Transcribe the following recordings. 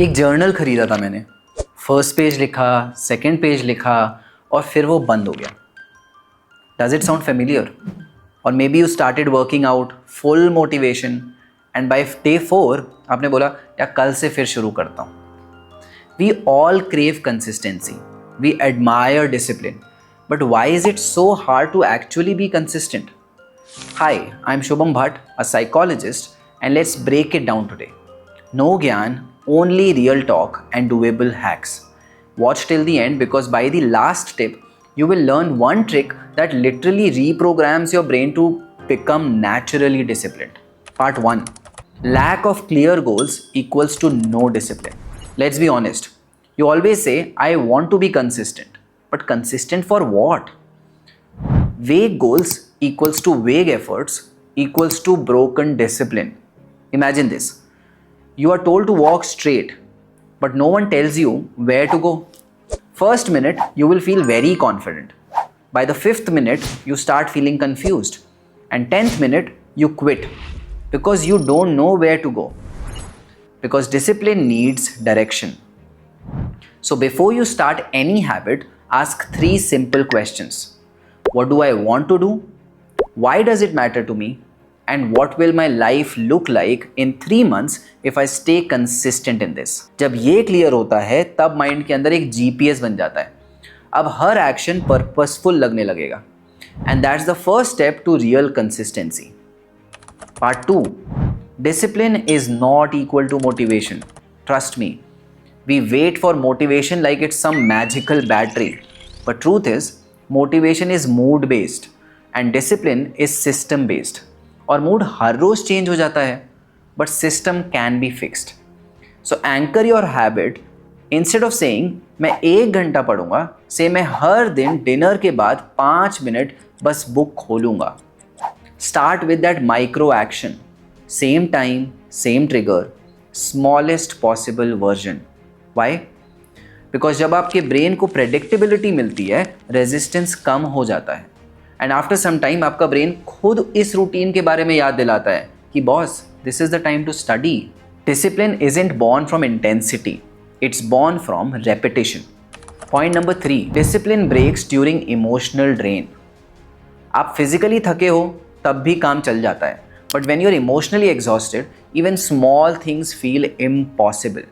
एक जर्नल खरीदा था मैंने, फर्स्ट पेज लिखा, सेकंड पेज लिखा और फिर वो बंद हो गया. Does it sound familiar? और maybe you started working out, full motivation, and by day 4 आपने बोला या कल से फिर शुरू करता हूँ. We all crave consistency, we admire discipline, but why is it so hard to actually be consistent? Hi, I'm Shubham Bhatt, a psychologist, and let's break it down today. No Gyan, only real talk and doable hacks. Watch till the end because by the last tip, you will learn one trick that literally reprograms your brain to become naturally disciplined. Part 1. Lack of clear goals equals to no discipline. Let's be honest. You always say, I want to be consistent. But consistent for what? Vague goals equals to vague efforts equals to broken discipline. Imagine this. You are told to walk straight, but no one tells you where to go. First minute, you will feel very confident. By the 5th minute, you start feeling confused. And 10th minute, you quit because you don't know where to go. Because discipline needs direction. So before you start any habit, ask 3 simple questions. What do I want to do? Why does it matter to me? And what will my life look like in 3 months if I stay consistent in this? जब ये clear होता है तब mind के अंदर एक GPS बन जाता है. अब हर एक्शन पर्पसफुल लगने लगेगा. And that's the first step to real consistency. Part 2. Discipline is not equal to motivation. Trust me. We wait for motivation like it's some magical battery. But truth is, motivation is mood based and discipline is system based. और mood हर रोज change हो जाता है, but system can be fixed. So anchor your habit. Instead of saying मैं 1 घंटा पढ़ूंगा, से मैं हर दिन डिनर के बाद 5 मिनट बस बुक खोलूंगा. Start with that micro action. Same time, same trigger, smallest possible version. Why? Because जब आपके ब्रेन को प्रेडिक्टेबिलिटी मिलती है, रेजिस्टेंस कम हो जाता है. एंड आफ्टर सम टाइम आपका ब्रेन खुद इस रूटीन के बारे में याद दिलाता है कि boss, this is the time to study. Discipline isn't born from intensity, it's born from repetition. Point number 3. Discipline breaks during emotional drain. आप फिजिकली थके हो तब भी काम चल जाता है, but when you are emotionally exhausted, even small things feel impossible.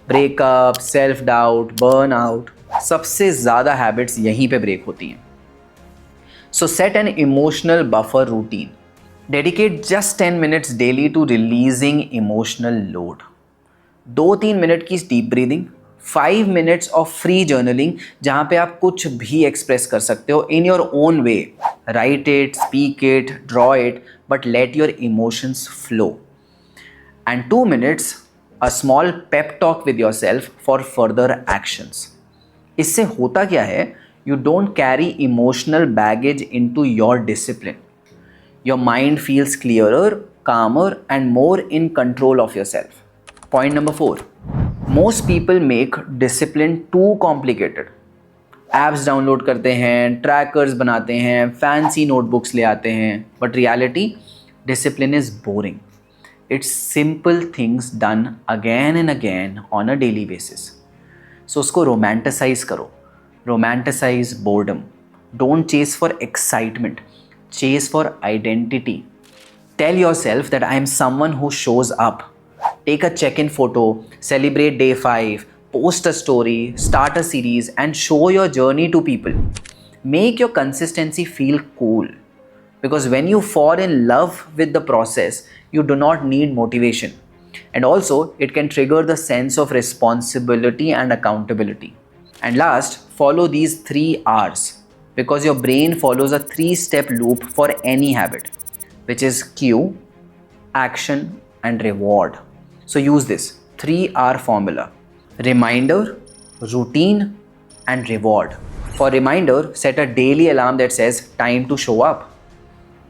Breakup, self doubt, burn out, सबसे ज़्यादा हैबिट्स यहीं पे ब्रेक होती हैं. So set an emotional buffer routine. Dedicate just 10 minutes daily to releasing emotional load. 2-3 minute की deep breathing, 5 minutes of free journaling जहाँ पे आप कुछ भी एक्सप्रेस कर सकते हो in your own way. Write it, speak it, draw it, but let your emotions flow. And 2 minutes a small pep talk with yourself for further actions. इससे होता क्या है? You don't carry emotional baggage into your discipline. Your mind feels clearer, calmer, and more in control of yourself. Point number 4. Most people make discipline too complicated. Apps download करते हैं, trackers बनाते हैं, fancy notebooks ले आते हैं, but reality, discipline is boring. It's simple things done again and again on a daily basis. So उसको romanticize करो. Romanticize boredom. Don't chase for excitement. Chase for identity. Tell yourself that I am someone who shows up. Take a check-in photo, celebrate day 5, post a story, start a series, and show your journey to people. Make your consistency feel cool. Because when you fall in love with the process, you do not need motivation. And also, it can trigger the sense of responsibility and accountability. And last, follow these 3 R's. Because your brain follows a 3-step loop for any habit, which is cue, action, and reward. So use this 3R formula. Reminder, routine, and reward. For reminder, set a daily alarm that says time to show up.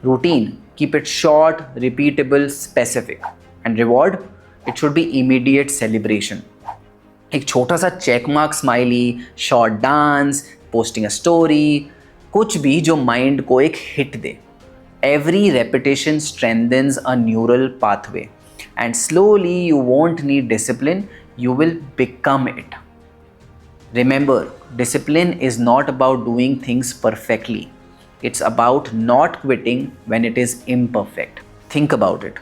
Routine, keep it short, repeatable, specific. And reward, it should be immediate celebration. एक छोटा सा check mark smiley, short dance, posting a story, कुछ भी जो mind को एक hit दे. Every repetition strengthens a neural pathway. And slowly you won't need discipline, you will become it. Remember, discipline is not about doing things perfectly. It's about not quitting when it is imperfect. Think about it.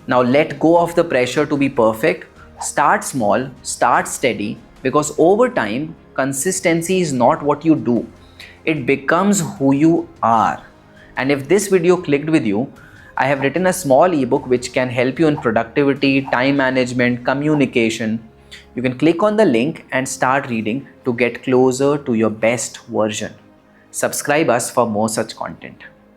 Now let go of the pressure to be perfect. Start small, start steady, because over time, consistency is not what you do, it becomes who you are. And if this video clicked with you, I have written a small ebook which can help you in productivity, time management, communication. You can click on the link and start reading to get closer to your best version. Subscribe us for more such content.